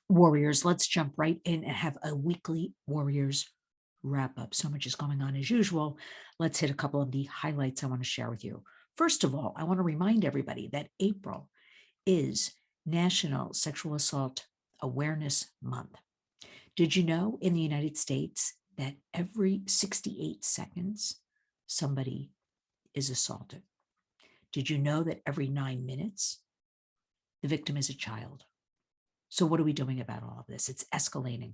Warriors, let's jump right in and have a weekly Warriors wrap up. So much is going on as usual. Let's hit a couple of the highlights I want to share with you. First of all, I want to remind everybody that April is National Sexual Assault Awareness Month. Did you know in the United States that every 68 seconds somebody is assaulted? Did you know that every 9 minutes the victim is a child? So what are we doing about all of this? It's escalating.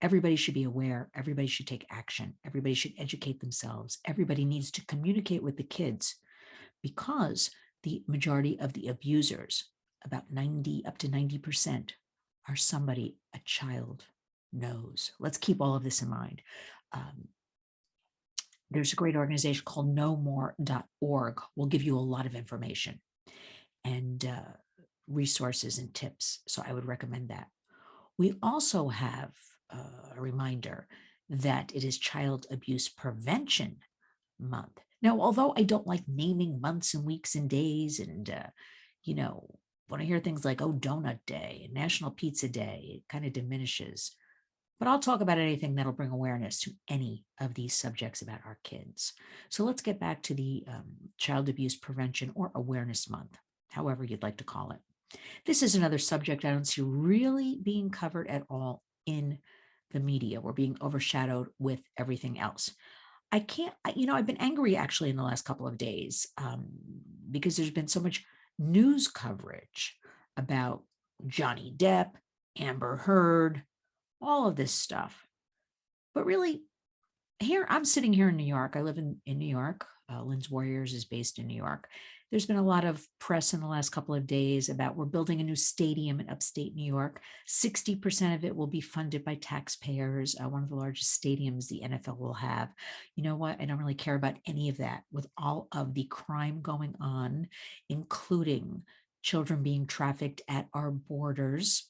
Everybody should be aware. Everybody should take action. Everybody should educate themselves. Everybody needs to communicate with the kids because the majority of the abusers, about 90 up to 90%, are somebody a child knows. Let's keep all of this in mind. There's a great organization called nomore.org. We'll give you a lot of information and resources and tips. So I would recommend that. We also have a reminder that it is Child Abuse Prevention Month. Now, although I don't like naming months and weeks and days and, when I hear things like, oh, Donut Day and National Pizza Day, it kind of diminishes. But I'll talk about anything that'll bring awareness to any of these subjects about our kids. So let's get back to the Child Abuse Prevention or Awareness Month, however you'd like to call it. This is another subject I don't see really being covered at all in the media. We're being overshadowed with everything else. I've been angry actually in the last couple of days because there's been so much news coverage about Johnny Depp, Amber Heard, all of this stuff. But really, I'm sitting here in New York. I live in New York. Lynn's Warriors is based in New York. There's been a lot of press in the last couple of days about we're building a new stadium in upstate New York. 60% of it will be funded by taxpayers, one of the largest stadiums the NFL will have. You know what? I don't really care about any of that with all of the crime going on, including children being trafficked at our borders.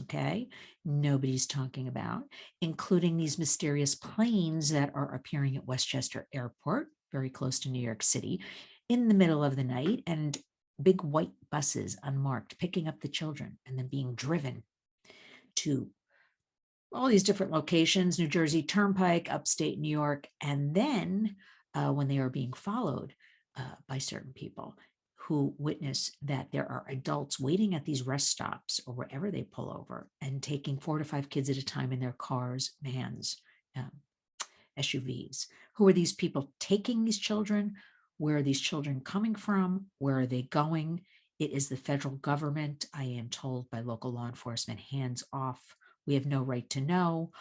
Okay, nobody's talking about, including these mysterious planes that are appearing at Westchester Airport, very close to New York City, in the middle of the night, and big white buses unmarked picking up the children and then being driven to all these different locations, New Jersey Turnpike, upstate New York, and then when they are being followed by certain people who witness that there are adults waiting at these rest stops or wherever they pull over and taking 4 to 5 kids at a time in their cars, vans, SUVs. Who are these people taking these children? Where are these children coming from? Where are they going? It is the federal government. I am told by local law enforcement, hands off. We have no right to know.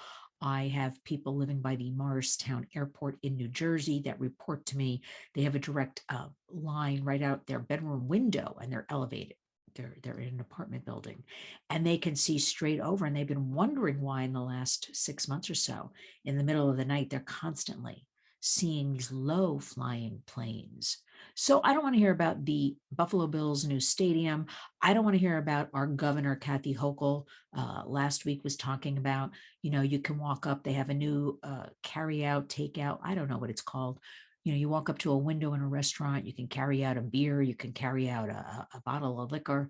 I have people living by the Morristown Airport in New Jersey that report to me. They have a direct line right out their bedroom window, and they're elevated. They're in an apartment building, and they can see straight over. And they've been wondering why in the last 6 months or so, in the middle of the night, they're constantly seeing these low flying planes. So I don't want to hear about the Buffalo Bills new stadium. I don't want to hear about our governor, Kathy Hochul, last week was talking about, you can walk up, they have a new carry out, take out, I don't know what it's called. You walk up to a window in a restaurant, you can carry out a beer, you can carry out a bottle of liquor.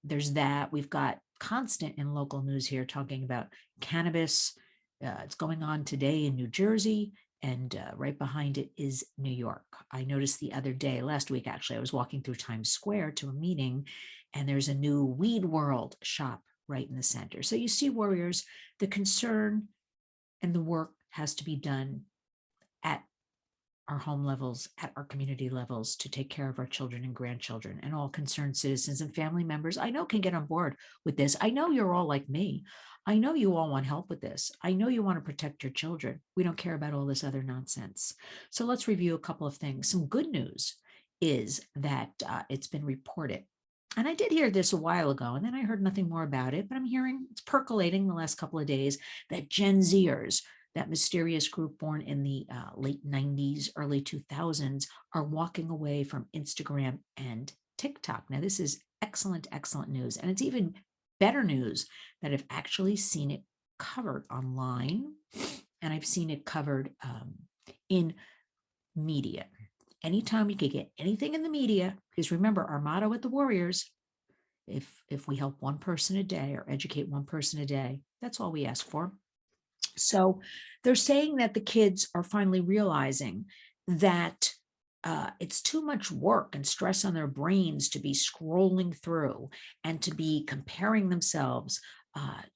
There's that. We've got constant in local news here talking about cannabis. It's going on today in New Jersey. And right behind it is New York. I noticed the other day, last week actually, I was walking through Times Square to a meeting, and there's a new Weed World shop right in the center. So you see, Warriors, the concern and the work has to be done at our home levels, at our community levels, to take care of our children and grandchildren, and all concerned citizens and family members I know can get on board with this. I know you're all like me. I know you all want help with this. I know you want to protect your children. We don't care about all this other nonsense. So let's review a couple of things. Some good news is that it's been reported. And I did hear this a while ago, and then I heard nothing more about it, but I'm hearing it's percolating the last couple of days that Gen Zers, that mysterious group born in the late 90s, early 2000s, are walking away from Instagram and TikTok. Now, this is excellent, excellent news. And it's even better news that I've actually seen it covered online, and I've seen it covered in media. Anytime you can get anything in the media, because remember, our motto at the Warriors If we help one person a day or educate one person a day, that's all we ask for. So they're saying that the kids are finally realizing that it's too much work and stress on their brains to be scrolling through and to be comparing themselves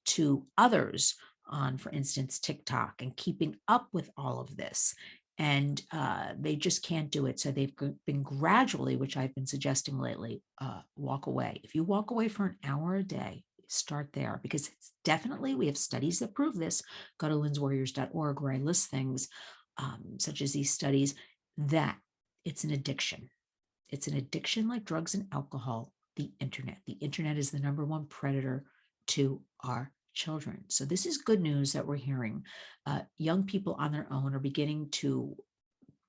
to others on, for instance, TikTok, and keeping up with all of this. And they just can't do it. So they've been gradually, which I've been suggesting lately, walk away. If you walk away for an hour a day, start there, because it's definitely, we have studies that prove this. Go to linswarriors.org, where I list things such as these studies, that it's an addiction. It's an addiction like drugs and alcohol, the internet. The internet is the number one predator to our children. So this is good news that we're hearing. Young people on their own are beginning to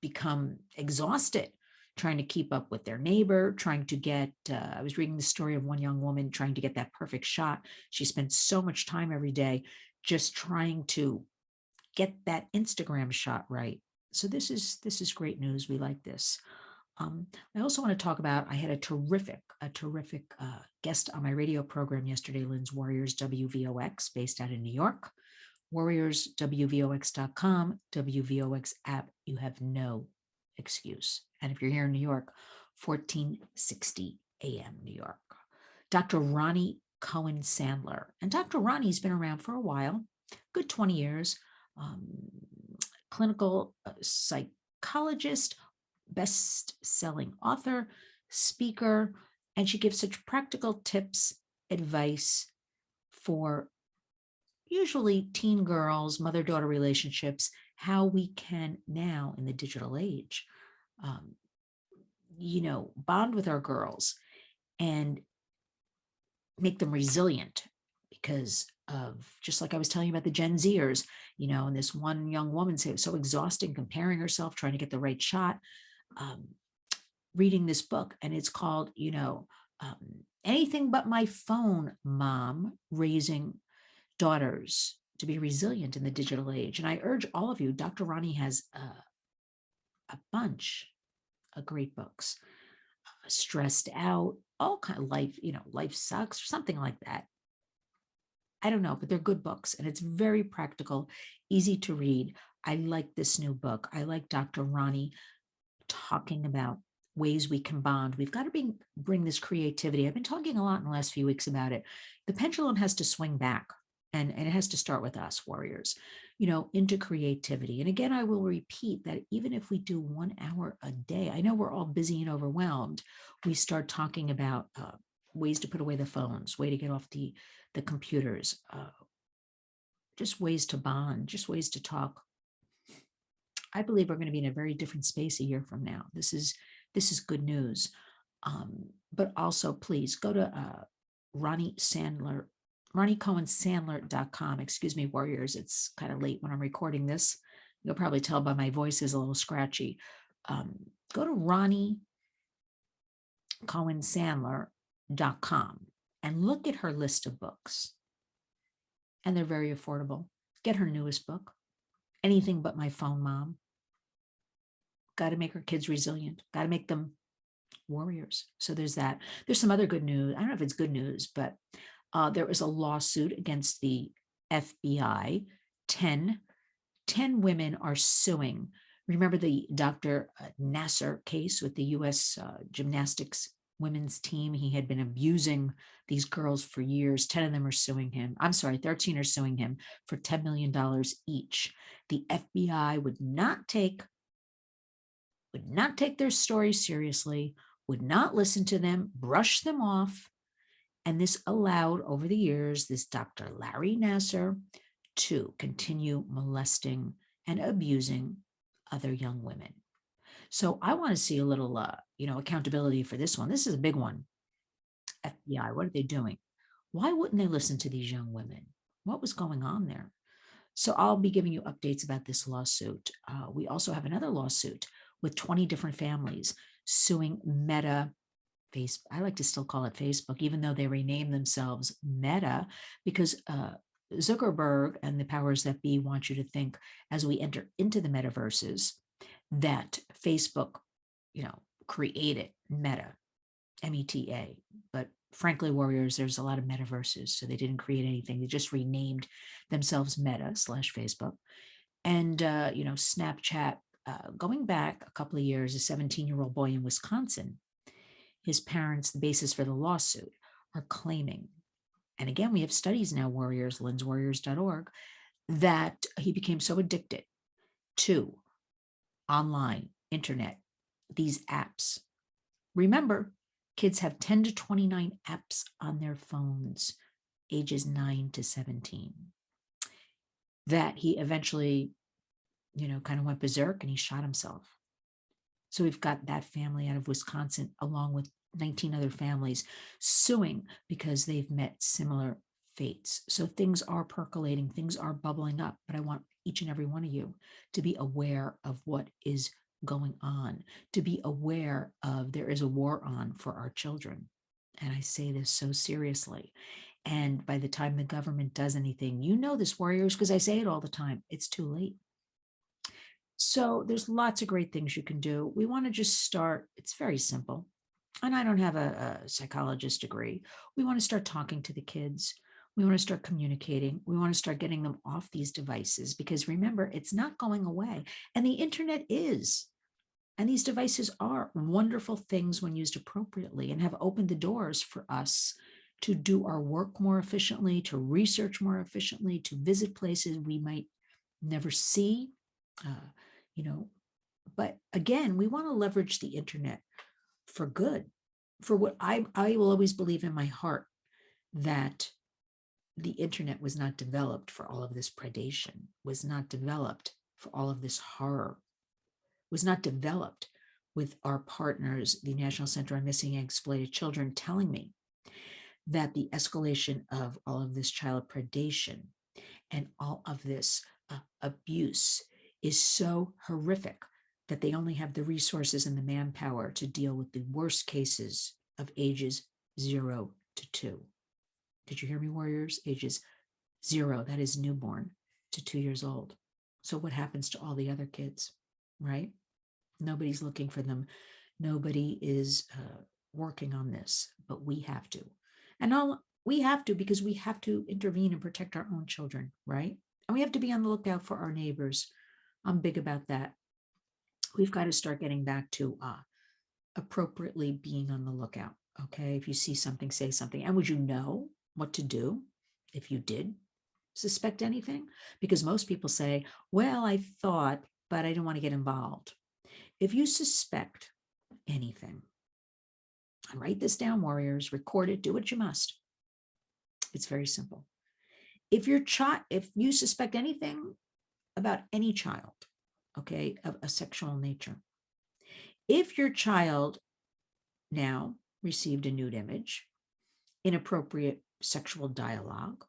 become exhausted trying to keep up with their neighbor, trying to get, I was reading the story of one young woman trying to get that perfect shot. She spent so much time every day just trying to get that Instagram shot right. So this is great news. We like this. I also want to talk about, I had a terrific guest on my radio program yesterday, Lynn's Warriors WVOX, based out in New York. WarriorsWVOX.com, WVOX app. You have no excuse. And if you're here in New York, 1460 AM New York. Dr. Ronnie Cohen Sandler. And Dr. Ronnie's been around for a while, good 20 years. Clinical psychologist, best-selling author, speaker, and she gives such practical tips, advice for usually teen girls, mother-daughter relationships, how we can now in the digital age, bond with our girls and make them resilient, because of, just like I was telling you about the Gen Zers, and this one young woman said it was so exhausting comparing herself, trying to get the right shot, reading this book, and it's called, Anything But My Phone, Mom, Raising Daughters to Be Resilient in the Digital Age. And I urge all of you, Dr. Ronnie has a bunch of great books. Stressed Out, all kind of life, Life Sucks, or something like that. I don't know, but they're good books, and it's very practical, easy to read. I like this new book. I like Dr. Ronnie talking about ways we can bond. We've got to bring this creativity. I've been talking a lot in the last few weeks about it. The pendulum has to swing back, and it has to start with us, warriors, into creativity. And again, I will repeat that even if we do 1 hour a day, I know we're all busy and overwhelmed, we start talking about ways to put away the phones, way to get off the computers, just ways to bond, just ways to talk. I believe we're going to be in a very different space a year from now. This is good news. But also, please go to RonnieCohenSandler.com. Excuse me, warriors. It's kind of late when I'm recording this. You'll probably tell by my voice is a little scratchy. Go to RonnieCohenSandler.com and look at her list of books. And they're very affordable. Get her newest book, Anything But My Phone, Mom. Got to make our kids resilient. Got to make them warriors. So there's that. There's some other good news. I don't know if it's good news, but there is a lawsuit against the FBI. 10 women are suing. Remember the Dr. Nasser case with the U.S. Gymnastics women's team? He had been abusing these girls for years. 10 of them are suing him. 13 are suing him for $10 million each. The FBI would not take their story seriously, would not listen to them, brush them off. And this allowed, over the years, this Dr. Larry Nasser to continue molesting and abusing other young women. So I want to see a little, accountability for this one. This is a big one. FBI, what are they doing? Why wouldn't they listen to these young women? What was going on there? So I'll be giving you updates about this lawsuit. We also have another lawsuit with 20 different families suing Meta, Facebook. I like to still call it Facebook, even though they rename themselves Meta, because Zuckerberg and the powers that be want you to think, as we enter into the metaverses, that Facebook, created Meta, META, but frankly, warriors, there's a lot of metaverses, so they didn't create anything. They just renamed themselves Meta slash Facebook. And, Snapchat, going back a couple of years, a 17-year-old boy in Wisconsin, his parents, the basis for the lawsuit, are claiming, and again, we have studies now, warriors, linswarriors.org, that he became so addicted to online, internet, these apps. Remember, kids have 10 to 29 apps on their phones, ages 9 to 17, that he eventually, kind of went berserk and he shot himself. So we've got that family out of Wisconsin, along with 19 other families, suing because they've met similar fates. So things are percolating, things are bubbling up, but I want each and every one of you to be aware of what is going on, to be aware of there is a war on for our children. And I say this so seriously. And by the time the government does anything, this, warriors, because I say it all the time, it's too late. So there's lots of great things you can do. We want to just start. It's very simple. And I don't have a psychologist degree. We want to start talking to the kids. We want to start communicating. We want to start getting them off these devices, because remember, it's not going away. And the internet is. And these devices are wonderful things when used appropriately, and have opened the doors for us to do our work more efficiently, to research more efficiently, to visit places we might never see. Uh, you know, but again, we want to leverage the internet for good, for what I will always believe in my heart, that the internet was not developed for all of this predation, was not developed for all of this horror, was not developed with our partners, the National Center on Missing and Exploited Children, telling me that the escalation of all of this child predation and all of this abuse is so horrific that they only have the resources and the manpower to deal with the worst cases of ages 0 to 2. Did you hear me, warriors? Ages 0, that is newborn, to 2 years old. So what happens to all the other kids, right? Nobody's looking for them. Nobody is working on this, but we have to. And we have to, because we have to intervene and protect our own children, right? And we have to be on the lookout for our neighbors. I'm big about that. We've got to start getting back to appropriately being on the lookout. Okay. If you see something, say something. And would you know what to do if you did suspect anything? Because most people say, well, I thought, but I didn't want to get involved. If you suspect anything, and write this down, warriors, record it, do what you must. It's very simple. If you suspect anything about any child, okay, of a sexual nature, if your child now received a nude image, inappropriate sexual dialogue,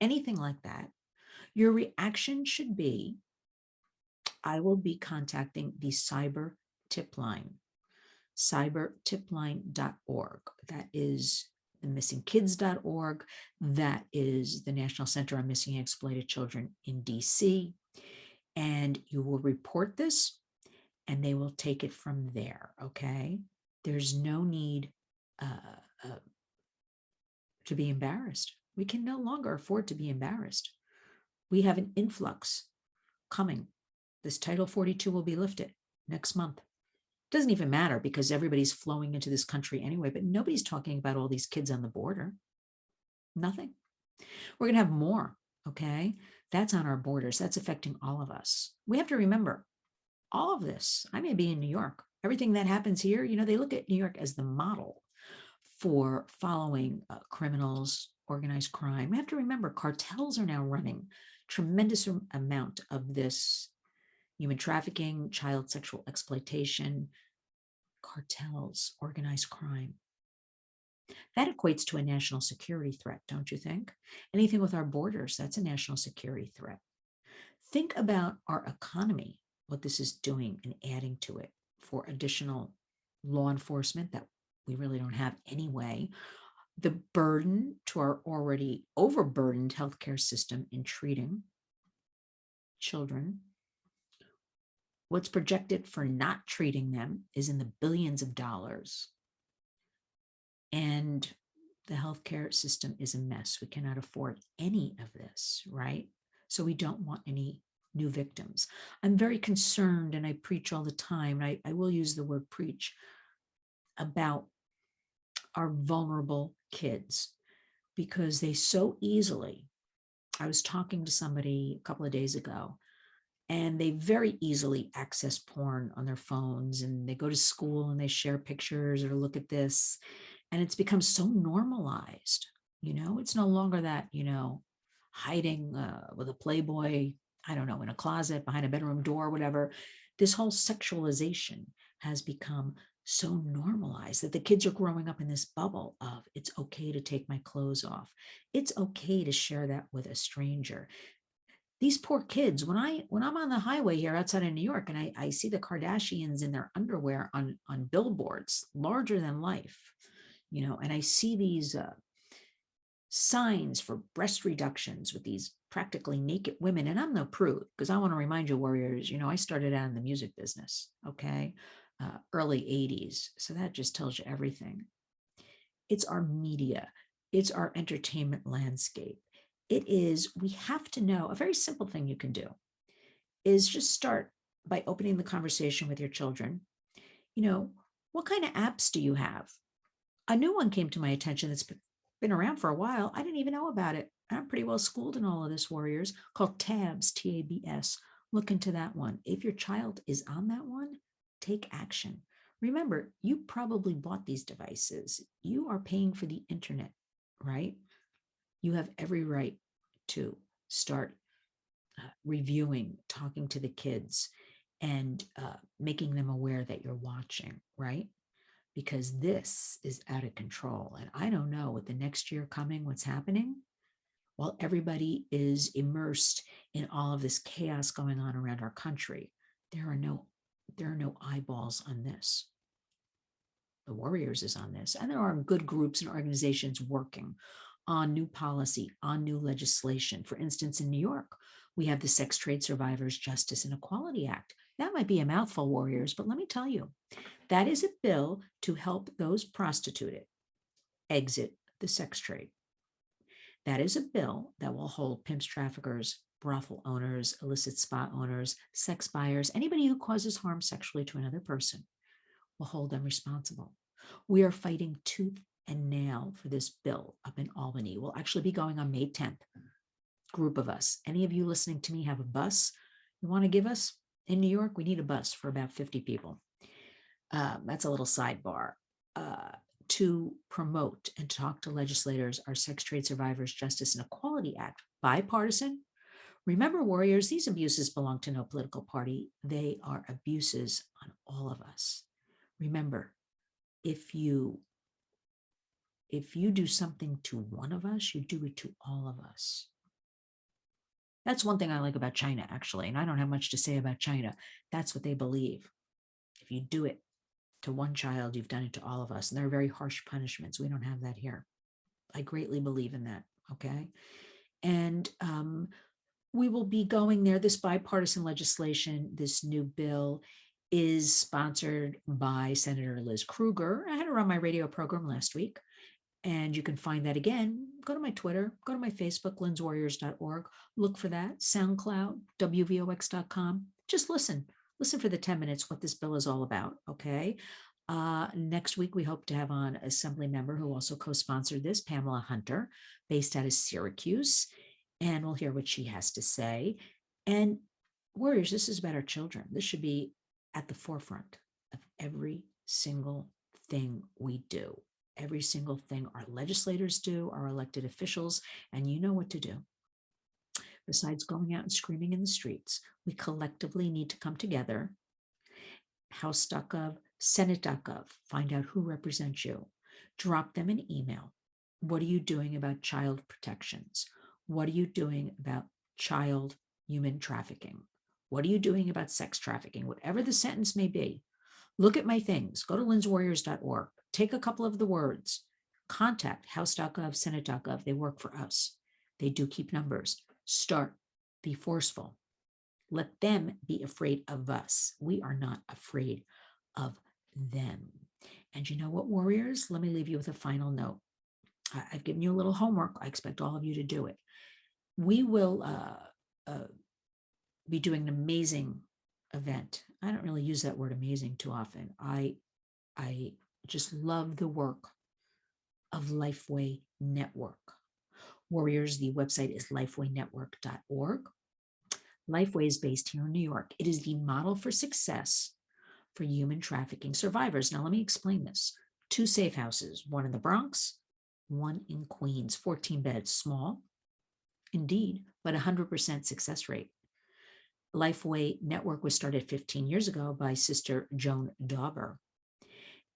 anything like that, your reaction should be, I will be contacting the cyber tip line, cybertipline.org. That is the missingkids.org. That is the National Center on Missing and Exploited Children in DC. And you will report this and they will take it from there. Okay. There's no need to be embarrassed. We can no longer afford to be embarrassed. We have an influx coming. This Title 42 will be lifted next month. Doesn't even matter because everybody's flowing into this country anyway, but nobody's talking about all these kids on the border. Nothing. We're going to have more. Okay. That's on our borders. That's affecting all of us. We have to remember all of this. I may be in New York. Everything that happens here, they look at New York as the model for following criminals, organized crime. We have to remember cartels are now running tremendous amount of this human trafficking, child sexual exploitation, cartels, organized crime. That equates to a national security threat, don't you think? Anything with our borders, that's a national security threat. Think about our economy, what this is doing and adding to it for additional law enforcement that we really don't have anyway. The burden to our already overburdened healthcare system in treating children. What's projected for not treating them is in the billions of dollars. And the healthcare system is a mess. We cannot afford any of this, right? So we don't want any new victims. I'm very concerned, and I preach all the time, and I will use the word preach, about our vulnerable kids, because they so easily, I was talking to somebody a couple of days ago, and they very easily access porn on their phones, and they go to school and they share pictures or look at this, and it's become so normalized. It's no longer that, hiding with a Playboy, I don't know, in a closet, behind a bedroom door, whatever. This whole sexualization has become so normalized that the kids are growing up in this bubble of, it's okay to take my clothes off, it's okay to share that with a stranger. These poor kids, when I'm on the highway here outside of New York, and I see the Kardashians in their underwear on billboards larger than life, and I see these signs for breast reductions with these practically naked women. And I'm no prude, because I want to remind you, warriors, I started out in the music business, okay, early 80s. So that just tells you everything. It's our media, it's our entertainment landscape. We have to know a very simple thing you can do is just start by opening the conversation with your children. You know, what kind of apps do you have? A new one came to my attention that's been around for a while. I didn't even know about it. I'm pretty well schooled in all of this, warriors, called Tabs, Tabs. Look into that one. If your child is on that one, take action. Remember, you probably bought these devices. You are paying for the internet, right? You have every right to start reviewing, talking to the kids, and making them aware that you're watching, right? Because this is out of control. And I don't know, with the next year coming, what's happening, while everybody is immersed in all of this chaos going on around our country, there are no eyeballs on this. The Warriors is on this, and there are good groups and organizations working on new policy, on new legislation. For instance, in New York, we have the Sex Trade Survivors Justice and Equality Act. That might be a mouthful, warriors, but let me tell you, that is a bill to help those prostituted exit the sex trade. That is a bill that will hold pimps, traffickers, brothel owners, illicit spa owners, sex buyers, anybody who causes harm sexually to another person, will hold them responsible. We are fighting tooth and nail for this bill up in Albany. We'll actually be going on May 10th. Group of us. Any of you listening to me have a bus you want to give us? In New York, we need a bus for about 50 people. That's a little sidebar. To promote and talk to legislators, our Sex Trade Survivors Justice and Equality Act, bipartisan. Remember, warriors, these abuses belong to no political party. They are abuses on all of us. Remember, if you do something to one of us, you do it to all of us. That's one thing I like about China, actually, and I don't have much to say about China. That's what they believe. If you do it to one child, you've done it to all of us. And there are very harsh punishments. We don't have that here. I greatly believe in that. Okay. And we will be going there. This bipartisan legislation, this new bill, is sponsored by Senator Liz Kruger. I had her on my radio program last week. And you can find that again. Go to my Twitter, go to my Facebook, linswarriors.org. Look for that. SoundCloud, WVOX.com. Just listen. Listen for the 10 minutes what this bill is all about, okay? Next week, we hope to have on Assembly member who also co-sponsored this, Pamela Hunter, based out of Syracuse, and we'll hear what she has to say. And warriors, this is about our children. This should be at the forefront of every single thing we do, every single thing our legislators do, our elected officials, and you know what to do. Besides going out and screaming in the streets, we collectively need to come together. House.gov, Senate.gov, find out who represents you. Drop them an email. What are you doing about child protections? What are you doing about child human trafficking? What are you doing about sex trafficking? Whatever the sentence may be, look at my things. Go to linswarriors.org. Take a couple of the words. Contact House.gov, Senate.gov. They work for us. They do keep numbers. Start. Be forceful. Let them be afraid of us. We are not afraid of them. And you know what, warriors? Let me leave you with a final note. I've given you a little homework. I expect all of you to do it. We will uh, be doing an amazing event. I don't really use that word amazing too often. I just love the work of Lifeway Network. Warriors, the website is lifewaynetwork.org. Lifeway is based here in New York. It is the model for success for human trafficking survivors. Now, let me explain this. 2 safe houses, one in the Bronx, one in Queens, 14 beds, small, indeed, but 100% success rate. Lifeway Network was started 15 years ago by Sister Joan Dauber,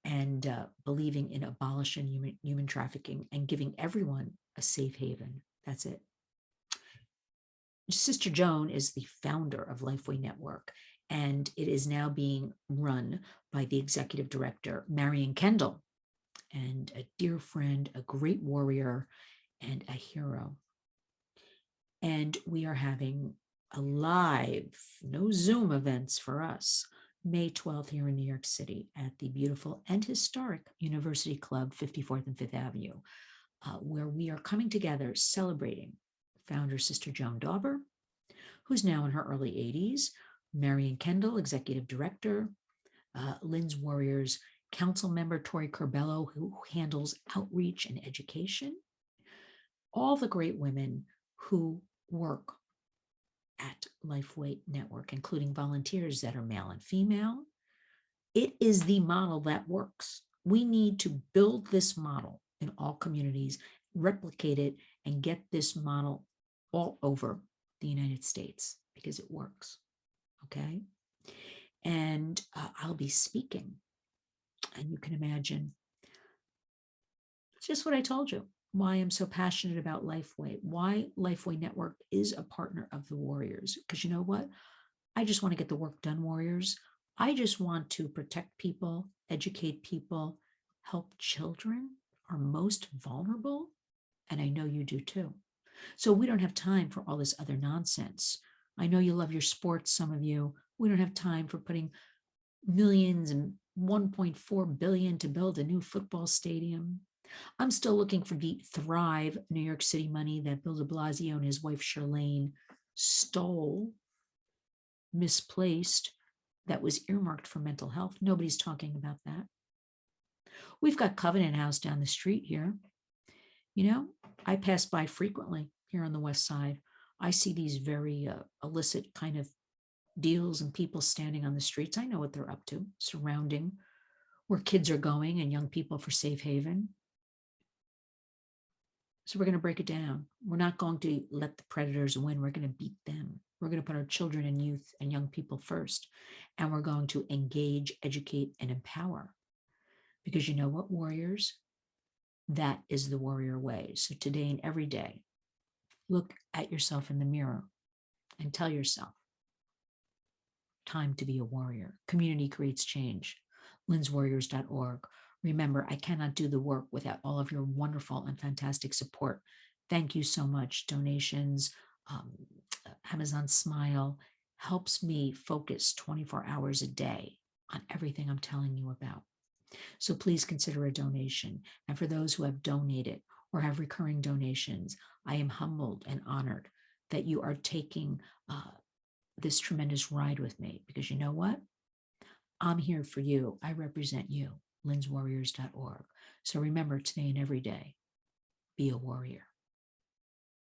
and believing in abolishing human trafficking and giving everyone a safe haven. That's it. Sister Joan is the founder of Lifeway Network, and it is now being run by the executive director, Marion Kendall, and a dear friend, a great warrior, and a hero. And we are having a live, no Zoom events for us, May 12th here in New York City at the beautiful and historic University Club, 54th and 5th Avenue, where we are coming together celebrating founder Sister Joan Dauber, who's now in her early 80s, Marion Kendall, executive director, Lynn's Warriors council member Tori Corbello, who handles outreach and education, all the great women who work at Lifeway Network, including volunteers that are male and female. It is the model that works. We need to build this model in all communities, replicate it, and get this model all over the United States because it works. Okay. And I'll be speaking. And you can imagine just what I told you, why I'm so passionate about Lifeway, why Lifeway Network is a partner of the Warriors. Because you know what? I just want to get the work done, Warriors. I just want to protect people, educate people, help children are most vulnerable. And I know you do too. So we don't have time for all this other nonsense. I know you love your sports, some of you. We don't have time for putting millions and 1.4 billion to build a new football stadium. I'm still looking for the Thrive New York City money that Bill de Blasio and his wife Charlene stole, misplaced, that was earmarked for mental health. Nobody's talking about that. We've got Covenant House down the street here. You know, I pass by frequently here on the West Side. I see these very illicit kind of deals and people standing on the streets. I know what they're up to, surrounding where kids are going and young people for safe haven. So we're going to break it down. We're not going to let the predators win. We're going to beat them. We're going to put our children and youth and young people first. And we're going to engage, educate, and empower. Because you know what, warriors? That is the warrior way. So today and every day, look at yourself in the mirror and tell yourself, time to be a warrior. Community creates change. Lynn'sWarriors.org. Remember, I cannot do the work without all of your wonderful and fantastic support. Thank you so much. Donations, Amazon Smile helps me focus 24 hours a day on everything I'm telling you about. So please consider a donation. And for those who have donated or have recurring donations, I am humbled and honored that you are taking this tremendous ride with me, because you know what? I'm here for you. I represent you. Lynn'sWarriors.org. So remember, today and every day, be a warrior.